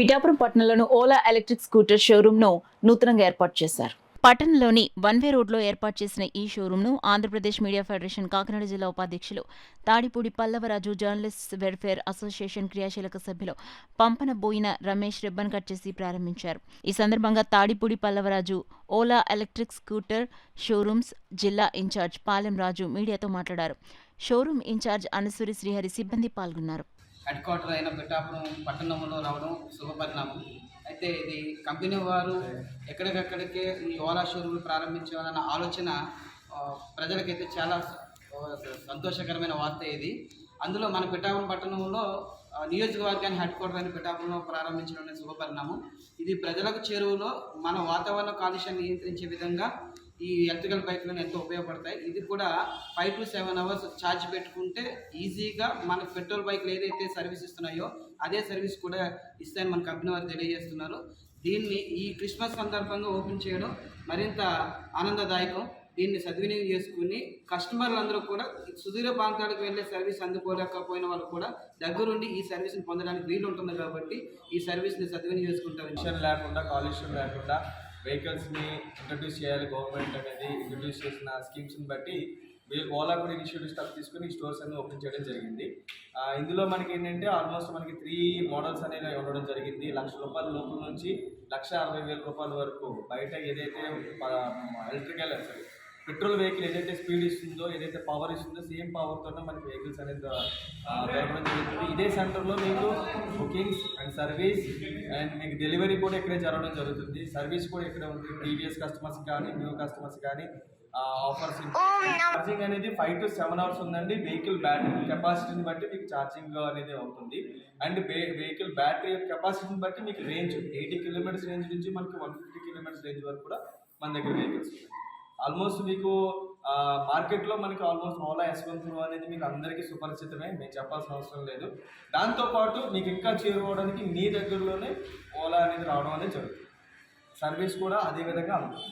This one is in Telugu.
పిఠాపురం పట్టణంలోని ఓలా ఎలక్ట్రిక్ స్కూటర్ షోరూంను నూతనంగా ఏర్పాటు చేశారు. పట్టణంలోని వన్వే రోడ్లో ఏర్పాటు చేసిన ఈ షోరూంను ఆంధ్రప్రదేశ్ మీడియా ఫెడరేషన్ కాకినాడ జిల్లా ఉపాధ్యక్షులు Tadipudi Pallavaraju, journalists welfare association క్రియాశీలక సభ్యులు పంపనబోయిన రమేష్ రిబ్బన్ కట్ చేసి ప్రారంభించారు. ఈ సందర్భంగా Tadipudi Pallavaraju Ola electric scooter showrooms జిల్లా ఇన్ఛార్జ్ పాలెం రాజు మీడియాతో మాట్లాడారు. షోరూం ఇన్ఛార్జ్ అనసూరి శ్రీహరి, సిబ్బంది పాల్గొన్నారు. హెడ్ క్వార్టర్ అయిన పిఠాపురం పట్టణంలో రావడం శుభపరిణామం. అయితే ఇది కంపెనీ వారు ఎక్కడికక్కడికే ఈ ఓలా షోరూమ్ ప్రారంభించాలన్న ఆలోచన ప్రజలకైతే చాలా సంతోషకరమైన వార్త ఇది. అందులో మన పిఠాపురం పట్టణంలో నియోజకవర్గాన్ని హెడ్ క్వార్టర్ అయిన పిఠాపురంలో ప్రారంభించడం అనేది శుభపరిణామం. ఇది ప్రజలకు చేరువలో మన వాతావరణ కాలుష్యాన్ని నియంత్రించే విధంగా ఈ ఎలక్ట్రికల్ బైక్లను ఎంతో ఉపయోగపడతాయి. ఇది కూడా 5 to 7 hours ఛార్జ్ పెట్టుకుంటే ఈజీగా మన పెట్రోల్ బైక్లు ఏదైతే సర్వీస్ ఇస్తున్నాయో అదే సర్వీస్ కూడా ఇస్తాయని మన కంపెనీ వారు తెలియజేస్తున్నారు. దీన్ని ఈ క్రిస్మస్ సందర్భంగా ఓపెన్ చేయడం మరింత ఆనందదాయకం. దీన్ని సద్వినియోగం చేసుకుని కస్టమర్లందరూ కూడా సుదూర ప్రాంతాలకు వెళ్ళే సర్వీస్ అందుకోలేకపోయిన వాళ్ళు కూడా దగ్గరుండి ఈ సర్వీస్ని పొందడానికి వీలు ఉంటుంది కాబట్టి ఈ సర్వీస్ని సద్వినియోగం చేసుకుంటారు. పొల్యూషన్ లేకుండా, కాలుష్యం లేకుండా వెహికల్స్ని ఇంట్రడ్యూస్ చేయాలి గవర్నమెంట్ అనేది ఇంట్రడ్యూస్ చేసిన స్కీమ్స్ని బట్టి వీళ్ళు ఓలా కూడా ఇనిషియేటివ్ స్టెప్ తీసుకుని ఈ స్టోర్స్ అన్ని ఓపెన్ చేయడం జరిగింది. ఇందులో మనకి ఏంటంటే ఆల్మోస్ట్ మనకి 3 మోడల్స్ అనేవి ఉండడం జరిగింది. ₹1,00,000 లోపల నుంచి ₹1,60,000 వరకు బయట ఏదైతే ఎలక్ట్రికల్ పెట్రోల్ వెహికల్ ఏదైతే స్పీడ్ ఇస్తుందో, ఏదైతే పవర్ ఇస్తుందో సేమ్ పవర్తోనే మనకి వెహికల్స్ అనేది దొరకడం జరుగుతుంది. ఇదే సెంటర్లో మీకు బుకింగ్స్ అండ్ సర్వీస్ అండ్ మీకు డెలివరీ కూడా ఇక్కడే జరగడం జరుగుతుంది. సర్వీస్ కూడా ఇక్కడే ఉంటుంది. ప్రీవియస్ కస్టమర్స్ కానీ న్యూ కస్టమర్స్ కానీ ఆఫర్స్. ఛార్జింగ్ అనేది 5 to 7 hours ఉందండి. వెహికల్ బ్యాటరీ కెపాసిటీని బట్టి మీకు ఛార్జింగ్ అనేది అవుతుంది. అండ్ వెహికల్ బ్యాటరీ కెపాసిటీని బట్టి మీకు రేంజ్ 80 kilometers రేంజ్ నుంచి మనకి 150 kilometers రేంజ్ వరకు కూడా మన దగ్గర వెహికల్స్ ఉన్నాయి. ఆల్మోస్ట్ మీకు మార్కెట్లో మనకి ఆల్మోస్ట్ ఓలా S1 Pro అనేది మీకు అందరికీ సుపరిచితమే, మేము చెప్పాల్సిన అవసరం లేదు. దాంతోపాటు మీకు ఇంకా చేరుకోవడానికి మీ దగ్గరలోనే ఓలా అనేది రావడం అనేది జరుగుతుంది. సర్వీస్ కూడా అదే విధంగా ఉంటుంది.